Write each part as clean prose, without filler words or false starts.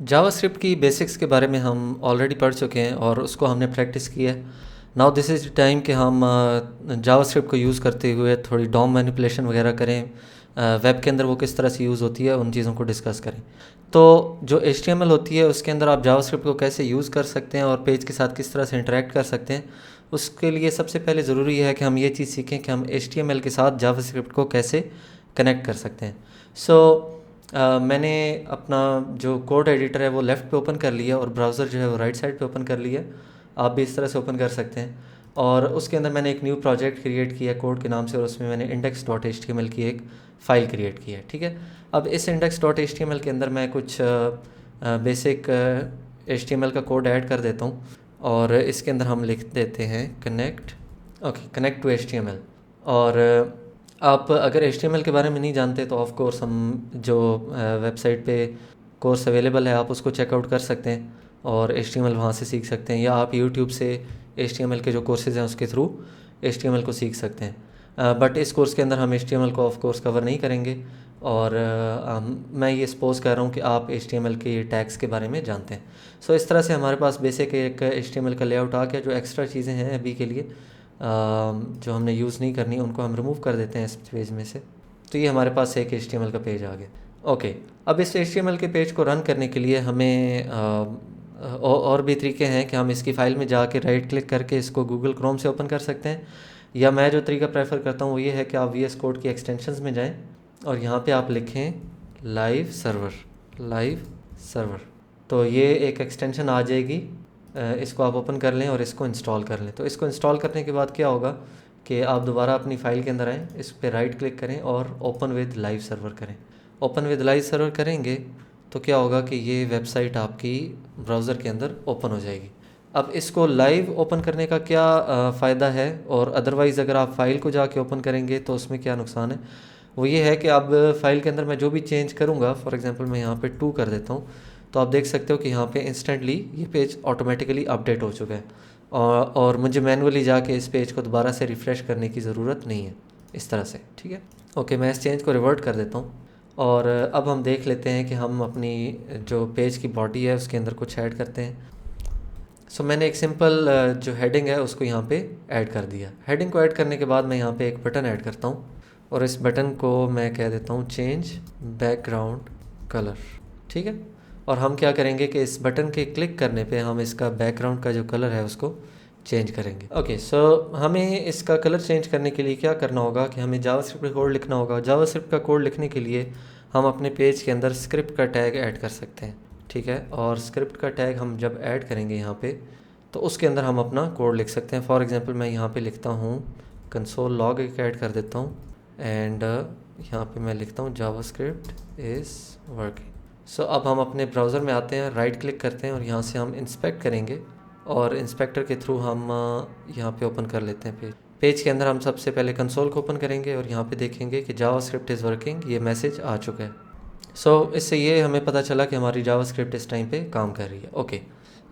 JavaScript की basics के बारे में हम ऑलरेडी पढ़ चुके हैं और उसको हमने प्रैक्टिस की है। Now this is the time कि हम जावास्क्रिप्ट को यूज़ करते हुए थोड़ी डॉम मैनिपुलेशन वगैरह करें, वेब के अंदर वो किस तरह से यूज़ होती है उन चीज़ों को डिस्कस करें। तो जो HTML होती है उसके अंदर आप जावास्क्रिप्ट को कैसे यूज़ कर सकते हैं और पेज के साथ किस तरह से इंटरेक्ट कर सकते हैं, उसके लिए सबसे पहले ज़रूरी है कि हम ये चीज़ सीखें कि हम HTML के साथ जावास्क्रिप्ट को कैसे कनेक्ट कर सकते हैं। मैंने अपना जो कोड एडिटर है वो लेफ़्ट पे ओपन कर लिया और ब्राउज़र जो है वो राइट साइड पे ओपन कर लिया। आप भी इस तरह से ओपन कर सकते हैं और उसके अंदर मैंने एक न्यू प्रोजेक्ट क्रिएट किया कोड के नाम से और उसमें मैंने index.html की एक फ़ाइल क्रिएट की है। ठीक है, अब इस index.html के अंदर मैं कुछ बेसिक HTML का कोड ऐड कर देता हूँ और इसके अंदर हम लिख देते हैं कनेक्ट टू HTML। और आप अगर HTML के बारे में नहीं जानते तो ऑफ कोर्स हम जो वेबसाइट पे कोर्स अवेलेबल है आप उसको चेकआउट कर सकते हैं और HTML वहाँ से सीख सकते हैं, या आप YouTube से HTML के जो कोर्सेज़ हैं उसके थ्रू HTML को सीख सकते हैं। बट इस कोर्स के अंदर हम HTML को ऑफ कोर्स कवर नहीं करेंगे और मैं ये सपोज़ कर रहा हूँ कि आप HTML के टैग्स के बारे में जानते हैं। इस तरह से हमारे पास बेसिक एक HTML का लेआउट आ गया। जो एक्स्ट्रा चीज़ें हैं अभी के लिए जो हमने यूज़ नहीं करनी उनको हम रिमूव कर देते हैं इस पेज में से। तो ये हमारे पास एक HTML का पेज आ गया। ओके, अब इस HTML के पेज को रन करने के लिए हमें और भी तरीके हैं कि हम इसकी फ़ाइल में जाके राइट क्लिक करके इसको गूगल क्रोम से ओपन कर सकते हैं, या मैं जो तरीका प्रेफर करता हूँ वो ये है कि आप VS कोड की एक्सटेंशंस में जाएं और यहाँ पे आप लिखें लाइव सर्वर। तो ये एक एक्सटेंशन आ जाएगी, इसको आप ओपन कर लें और इसको इंस्टॉल कर लें। तो इसको इंस्टॉल करने के बाद क्या होगा कि आप दोबारा अपनी फ़ाइल के अंदर आएँ, इस पर राइट क्लिक करें और ओपन विद लाइव सर्वर करें। ओपन विद लाइव सर्वर करेंगे तो क्या होगा कि ये वेबसाइट आपकी ब्राउज़र के अंदर ओपन हो जाएगी। अब इसको लाइव ओपन करने का क्या फ़ायदा है, और अदरवाइज़ अगर आप फ़ाइल को जाके ओपन करेंगे तो उसमें क्या नुकसान है, वो ये है कि अब फ़ाइल के अंदर मैं जो भी चेंज करूँगा, फॉर एग्ज़ाम्पल मैं यहाँ पे 2 कर देता हूँ, तो आप देख सकते हो कि यहाँ पे इंस्टेंटली ये पेज ऑटोमेटिकली अपडेट हो चुका है और मुझे मैनुअली जाके इस पेज को दोबारा से रिफ़्रेश करने की ज़रूरत नहीं है इस तरह से। ठीक है, ओके, मैं इस चेंज को रिवर्ट कर देता हूँ और अब हम देख लेते हैं कि हम अपनी जो पेज की बॉडी है उसके अंदर कुछ ऐड करते हैं। मैंने एक सिंपल जो हेडिंग है उसको यहाँ पे ऐड कर दिया। हेडिंग को ऐड करने के बाद मैं यहाँ पे एक बटन ऐड करता हूँ और इस बटन को मैं कह देता हूँ चेंज बैकग्राउंड कलर। ठीक है, और हम क्या करेंगे कि इस बटन के क्लिक करने पे हम इसका बैकग्राउंड का जो कलर है उसको चेंज करेंगे। ओके, हमें इसका कलर चेंज करने के लिए क्या करना होगा कि हमें जावास्क्रिप्ट का कोड लिखना होगा। जावास्क्रिप्ट का कोड लिखने के लिए हम अपने पेज के अंदर स्क्रिप्ट का टैग ऐड कर सकते हैं। ठीक है, और स्क्रिप्ट का टैग हम जब ऐड करेंगे यहाँ पे तो उसके अंदर हम अपना कोड लिख सकते हैं। फॉर एग्जांपल मैं यहाँ पे लिखता हूँ कंसोल लॉग एक ऐड कर देता हूँ एंड यहाँ पे मैं लिखता हूँ जावास्क्रिप्ट इज़ वर्किंग। अब हम अपने ब्राउज़र में आते हैं, राइट क्लिक करते हैं और यहाँ से हम इंस्पेक्ट करेंगे और इंस्पेक्टर के थ्रू हम यहाँ पे ओपन कर लेते हैं पेज के अंदर हम सबसे पहले कंसोल को ओपन करेंगे और यहाँ पे देखेंगे कि जावास्क्रिप्ट इज़ वर्किंग, ये मैसेज आ चुका है। इससे ये हमें पता चला कि हमारी जावास्क्रिप्ट इस टाइम पे काम कर रही है। ओके,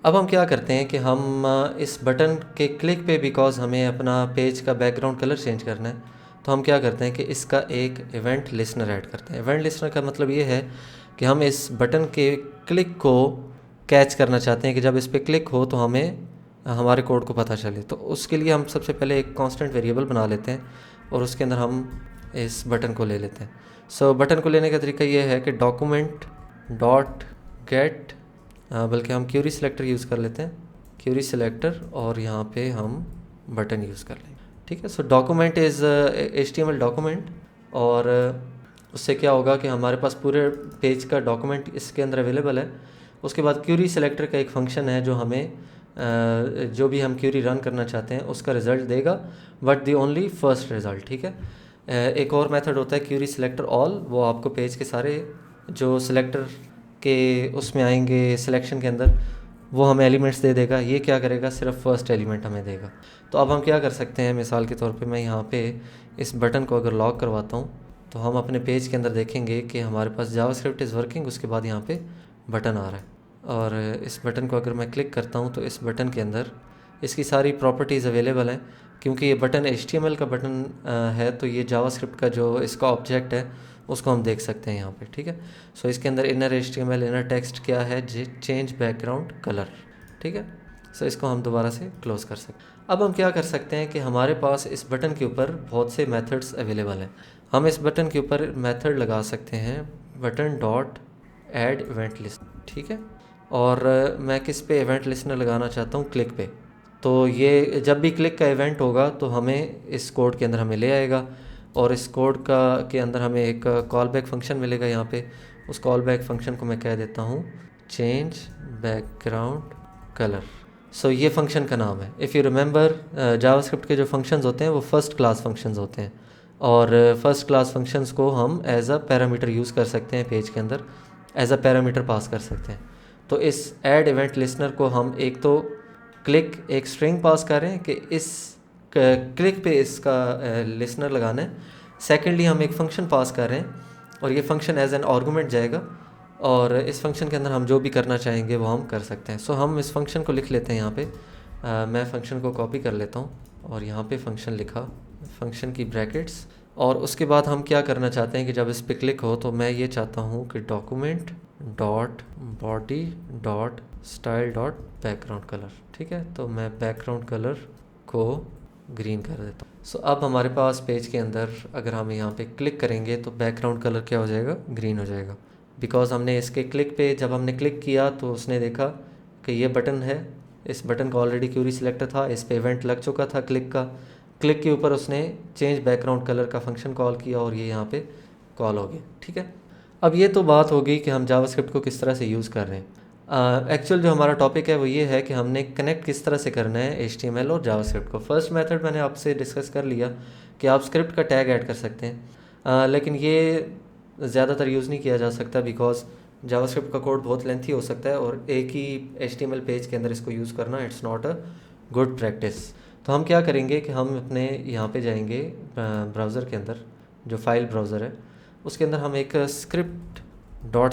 अब हम क्या करते हैं कि हम इस बटन के क्लिक पे, बिकॉज हमें अपना पेज का बैकग्राउंड कलर चेंज करना है, तो हम क्या करते हैं कि इसका एक इवेंट लिसनर ऐड करते हैं। इवेंट लिसनर का मतलब ये है कि हम इस बटन के क्लिक को कैच करना चाहते हैं कि जब इस पर क्लिक हो तो हमें हमारे कोड को पता चले। तो उसके लिए हम सबसे पहले एक कांस्टेंट वेरिएबल बना लेते हैं और उसके अंदर हम इस बटन को ले लेते हैं। बटन को लेने का तरीका ये है कि डॉक्यूमेंट डॉट गेट, बल्कि हम क्यूरी सिलेक्टर यूज़ कर लेते हैं, क्यूरी सिलेक्टर, और यहाँ पे हम बटन यूज़ कर लेंगे। ठीक है, डॉक्यूमेंट इज़ HTML डॉक्यूमेंट, और उससे क्या होगा कि हमारे पास पूरे पेज का डॉक्यूमेंट इसके अंदर अवेलेबल है। उसके बाद क्यूरी सिलेक्टर का एक फंक्शन है जो हमें जो भी हम क्यूरी रन करना चाहते हैं उसका रिज़ल्ट देगा, but the only first result. ठीक है, एक और मेथड होता है क्यूरी सिलेक्टर ऑल, वो आपको पेज के सारे जो सिलेक्टर के उसमें आएंगे सिलेक्शन के अंदर वो हमें एलिमेंट्स दे देगा। ये क्या करेगा, सिर्फ फर्स्ट एलिमेंट हमें देगा। तो अब हम क्या कर सकते हैं, मिसाल के तौर पे मैं यहाँ पे इस बटन को अगर लॉक करवाता हूँ तो हम अपने पेज के अंदर देखेंगे कि हमारे पास जावास्क्रिप्ट इज़ वर्किंग, उसके बाद यहाँ पे बटन आ रहा है, और इस बटन को अगर मैं क्लिक करता हूँ तो इस बटन के अंदर इसकी सारी प्रॉपर्टीज़ अवेलेबल हैं। क्योंकि ये बटन HTML का बटन है तो ये जावास्क्रिप्ट का जो इसका ऑब्जेक्ट है उसको हम देख सकते हैं यहाँ पे, ठीक है। सो इसके अंदर इनर HTML इनर टेक्स्ट क्या है, चेंज बैकग्राउंड कलर, ठीक है। सो इसको हम दोबारा से क्लोज़ कर सकते हैं। अब हम क्या कर सकते हैं कि हमारे पास इस बटन के ऊपर बहुत से मेथड्स अवेलेबल हैं। हम इस बटन के ऊपर मेथड लगा सकते हैं button dot add event list, ठीक है। और मैं किस पे इवेंट लिस्टनर लगाना चाहता हूँ, क्लिक पे। तो ये जब भी क्लिक का इवेंट होगा तो हमें इस कोड के अंदर हमें ले आएगा, और इस कोड का के अंदर हमें एक कॉल बैक फंक्शन मिलेगा यहाँ पे। उस कॉल बैक फंक्शन को मैं कह देता हूँ चेंज बैकग्राउंड कलर। सो ये फंक्शन का नाम है। इफ़ यू रिमेंबर, जावास्क्रिप्ट के जो फंक्शंस होते हैं वो फर्स्ट क्लास फंक्शंस होते हैं, और फर्स्ट क्लास फंक्शंस को हम एज अ पैरामीटर यूज़ कर सकते हैं पेज के अंदर, एज अ पैरामीटर पास कर सकते हैं। तो इस ऐड इवेंट लिस्टनर को हम एक तो क्लिक एक स्ट्रिंग पास कर रहे हैं कि इस क्लिक पे इसका लिसनर लगाना है। सेकेंडली हम एक फ़ंक्शन पास कर रहे हैं, और ये फंक्शन एज एन आर्गूमेंट जाएगा, और इस फंक्शन के अंदर हम जो भी करना चाहेंगे वो हम कर सकते हैं। सो हम इस फंक्शन को लिख लेते हैं यहाँ पे। मैं फ़ंक्शन को कॉपी कर लेता हूँ, और यहाँ पे फंक्शन लिखा, फंक्शन की ब्रैकेट्स, और उसके बाद हम क्या करना चाहते हैं कि जब इस पर क्लिक हो तो मैं ये चाहता हूँ कि document dot body dot style dot background colour, ठीक है। तो मैं बैकग्राउंड कलर को ग्रीन कर देता हूँ। सो अब हमारे पास पेज के अंदर अगर हम यहाँ पे क्लिक करेंगे तो बैकग्राउंड कलर क्या हो जाएगा, ग्रीन हो जाएगा। बिकॉज हमने इसके क्लिक पे जब हमने क्लिक किया तो उसने देखा कि ये बटन है, इस बटन का ऑलरेडी क्यूरी सिलेक्टर था, इस पे इवेंट लग चुका था क्लिक का। क्लिक के ऊपर उसने चेंज बैकग्राउंड कलर का फंक्शन कॉल किया, और ये यहाँ पे कॉल हो गया, ठीक है। अब ये तो बात होगी कि हम जावास्क्रिप्ट को किस तरह से यूज़ कर रहे हैं। एक्चुअल जो हमारा टॉपिक है वो ये है कि हमने कनेक्ट किस तरह से करना है HTML और जावास्क्रिप्ट को। फर्स्ट मेथड मैंने आपसे डिस्कस कर लिया कि आप स्क्रिप्ट का टैग ऐड कर सकते हैं, लेकिन ये ज़्यादातर यूज़ नहीं किया जा सकता बिकॉज जावास्क्रिप्ट का कोड बहुत लेंथी हो सकता है, और एक ही HTML पेज के अंदर इसको यूज़ करना it's not a good practice. तो हम क्या करेंगे कि हम अपने यहाँ पे जाएंगे ब्राउज़र के अंदर, जो फाइल ब्राउज़र है उसके अंदर हम एक स्क्रिप्ट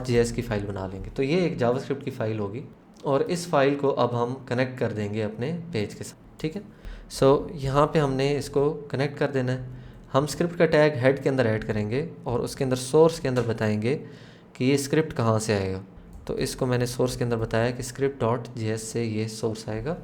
.js की फ़ाइल बना लेंगे। तो ये एक जावास्क्रिप्ट की फ़ाइल होगी, और इस फाइल को अब हम कनेक्ट कर देंगे अपने पेज के साथ, ठीक है। सो यहाँ पे हमने इसको कनेक्ट कर देना है। हम स्क्रिप्ट का टैग हेड के अंदर ऐड करेंगे, और उसके अंदर सोर्स के अंदर बताएंगे कि ये स्क्रिप्ट कहाँ से आएगा। तो इसको मैंने सोर्स के अंदर बताया कि script.js से ये सोर्स आएगा।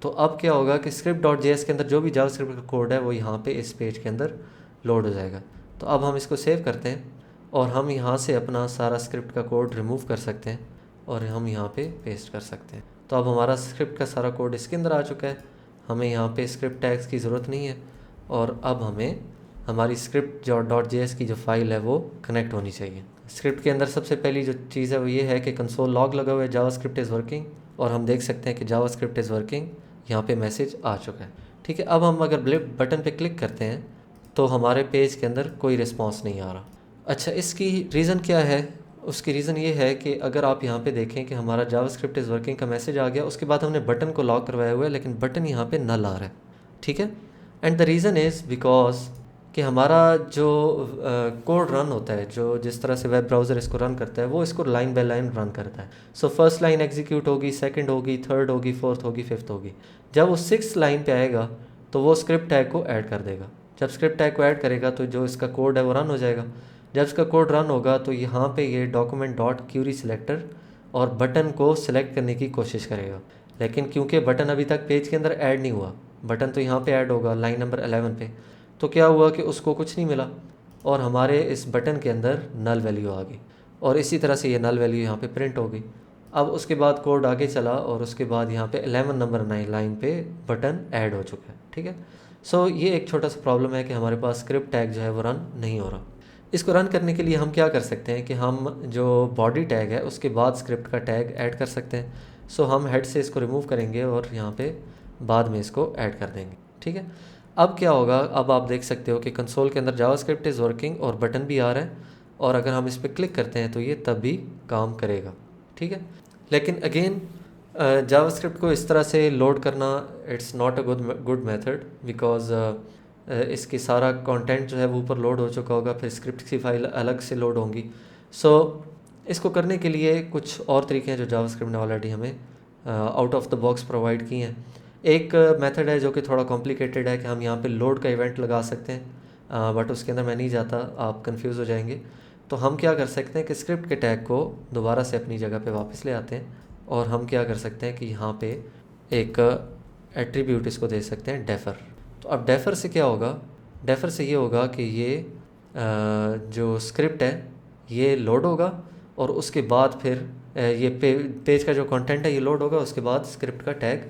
तो अब क्या होगा कि script.js के अंदर जो भी जावास्क्रिप्ट का कोड है वो यहाँ पे इस पेज के अंदर लोड हो जाएगा। तो अब हम इसको सेव करते हैं, और हम यहाँ से अपना सारा स्क्रिप्ट का कोड रिमूव कर सकते हैं, और हम यहाँ पे पेस्ट कर सकते हैं। तो अब हमारा स्क्रिप्ट का सारा कोड इसके अंदर आ चुका है, हमें यहाँ पे स्क्रिप्ट टैग्स की ज़रूरत नहीं है, और अब हमें हमारी स्क्रिप्ट जो .js की जो फाइल है वो कनेक्ट होनी चाहिए। स्क्रिप्ट के अंदर सबसे पहली जो चीज़ है वो ये है कि कंसोल लॉग लगा हुआ है जावास्क्रिप्ट इज़ वर्किंग, और हम देख सकते हैं कि जावास्क्रिप्ट इज़ वर्किंग, यहाँ पे मैसेज आ चुका है, ठीक है। अब हम अगर बटन पे क्लिक करते हैं तो हमारे पेज के अंदर कोई रिस्पॉन्स नहीं आ रहा। अच्छा, इसकी रीज़न क्या है? उसकी रीज़न ये है कि अगर आप यहाँ पे देखें कि हमारा जावास्क्रिप्ट इज़ वर्किंग का मैसेज आ गया, उसके बाद हमने बटन को लॉक करवाया हुआ है, लेकिन बटन यहाँ पे नल आ रहा है, ठीक है। And the reason is because कि हमारा जो कोड रन होता है, जो जिस तरह से वेब ब्राउज़र इसको रन करता है, वो इसको लाइन बाय लाइन रन करता है। सो फर्स्ट लाइन एग्जीक्यूट होगी, सेकंड होगी, थर्ड होगी, फोर्थ होगी, फिफ्थ होगी। जब वो सिक्स लाइन पे आएगा तो वो स्क्रिप्ट टैग को ऐड कर देगा। जब स्क्रिप्ट टैग को ऐड करेगा तो जो इसका कोड है वो रन हो जाएगा। जब इसका कोड रन होगा तो यहाँ पे ये डॉक्यूमेंट डॉट क्यूरी सिलेक्टर और बटन को सिलेक्ट करने की कोशिश करेगा, लेकिन क्योंकि बटन अभी तक पेज के अंदर ऐड नहीं हुआ, बटन तो यहाँ पे ऐड होगा लाइन नंबर 11 पे, तो क्या हुआ कि उसको कुछ नहीं मिला, और हमारे इस बटन के अंदर नल वैल्यू आ गई, और इसी तरह से ये नल वैल्यू यहाँ पे प्रिंट हो गई। अब उसके बाद कोड आगे चला, और उसके बाद यहाँ पे 11 नंबर 9 लाइन पे बटन ऐड हो चुका है, ठीक है। सो ये एक छोटा सा प्रॉब्लम है कि हमारे पास स्क्रिप्ट टैग जो है वो रन नहीं हो रहा। इसको रन करने के लिए हम क्या कर सकते हैं कि हम जो बॉडी टैग है उसके बाद स्क्रिप्ट का टैग ऐड कर सकते हैं। सो हम हेड से इसको रिमूव करेंगे और यहाँ पे बाद में इसको ऐड कर देंगे, ठीक है। अब क्या होगा, अब आप देख सकते हो कि कंसोल के अंदर जावास्क्रिप्ट इज़ वर्किंग और बटन भी आ रहा है, और अगर हम इस पर क्लिक करते हैं तो ये तब भी काम करेगा, ठीक है। लेकिन अगेन जावास्क्रिप्ट को इस तरह से लोड करना it's not a good method, because इसकी सारा कंटेंट जो है वो ऊपर लोड हो चुका होगा, फिर स्क्रिप्ट की फाइल अलग से लोड होंगी। सो इसको करने के लिए कुछ और तरीके हैं जो जावास्क्रिप्ट ने ऑलरेडी हमें out of the box provide किए हैं। एक मेथड है जो कि थोड़ा कॉम्प्लिकेटेड है कि हम यहाँ पे लोड का इवेंट लगा सकते हैं, बट उसके अंदर मैं नहीं जाता, आप कंफ्यूज हो जाएंगे। तो हम क्या कर सकते हैं कि स्क्रिप्ट के टैग को दोबारा से अपनी जगह पे वापस ले आते हैं और हम क्या कर सकते हैं कि यहाँ पे एक एट्रीब्यूट इसको दे सकते हैं डेफर। तो अब डेफर से क्या होगा, डेफर से ये होगा कि ये जो स्क्रिप्ट है ये लोड होगा और उसके बाद फिर ये पेज का जो कंटेंट है ये लोड होगा, उसके बाद स्क्रिप्ट का टैग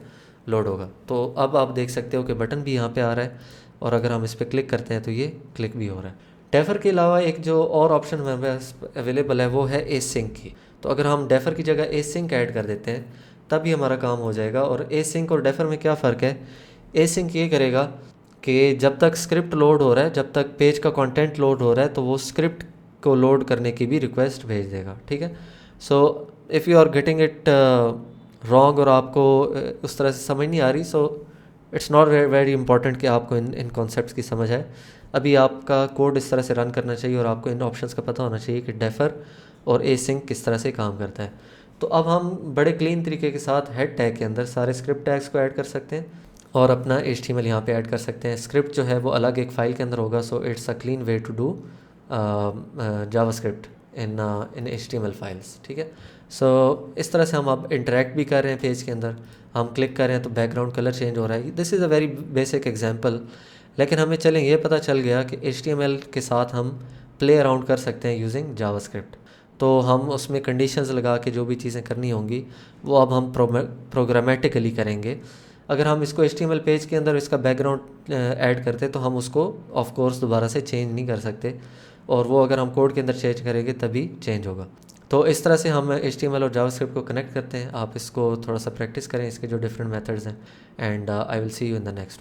लोड होगा। तो अब आप देख सकते हो कि बटन भी यहाँ पे आ रहा है और अगर हम इस पर क्लिक करते हैं तो ये क्लिक भी हो रहा है। डेफर के अलावा एक जो और ऑप्शन हमारे पास अवेलेबल है वो है एसिंक की। तो अगर हम डेफर की जगह एसिंक ऐड कर देते हैं तब ही हमारा काम हो जाएगा। और एसिंक और डेफर में क्या फ़र्क है, एसिंक ये करेगा कि जब तक स्क्रिप्ट लोड हो रहा है, जब तक पेज का कंटेंट लोड हो रहा है, तो वो स्क्रिप्ट को लोड करने की भी रिक्वेस्ट भेज देगा, ठीक है। So if you are getting it wrong और आपको उस तरह से समझ नहीं आ रही, so it's not very important कि आपको इन कॉन्सेप्ट्स की समझ है। अभी आपका कोड इस तरह से रन करना चाहिए और आपको इन ऑप्शंस का पता होना चाहिए कि डेफर और एसिंक किस तरह से काम करता है। तो अब हम बड़े क्लीन तरीके के साथ हेड टैग के अंदर सारे स्क्रिप्ट टैग्स को ऐड कर सकते हैं और अपना HTML यहाँ पे ऐड कर सकते हैं। स्क्रिप्ट जो है वो अलग एक फ़ाइल के अंदर होगा, so it's a clean way to do JavaScript in HTML files, ठीक है। सो इस तरह से हम अब इंटरेक्ट भी कर रहे हैं पेज के अंदर। हम क्लिक कर रहे हैं तो बैकग्राउंड कलर चेंज हो रहा है। This is a very basic example, लेकिन हमें चलें ये पता चल गया कि HTML के साथ हम प्ले अराउंड कर सकते हैं यूजिंग जावास्क्रिप्ट। तो हम उसमें कंडीशंस लगा के जो भी चीज़ें करनी होंगी वो अब हम प्रोग्रामेटिकली करेंगे। अगर हम इसको HTML पेज के अंदर इसका बैकग्राउंड ऐड करते तो हम उसको ऑफ कोर्स दोबारा से चेंज नहीं कर सकते, और वो अगर हम कोड के अंदर चेंज करेंगे तभी चेंज होगा। तो इस तरह से हम HTML और जावास्क्रिप्ट को कनेक्ट करते हैं। आप इसको थोड़ा सा प्रैक्टिस करें, इसके जो डिफरेंट मेथड्स हैं, and I will see you in the next.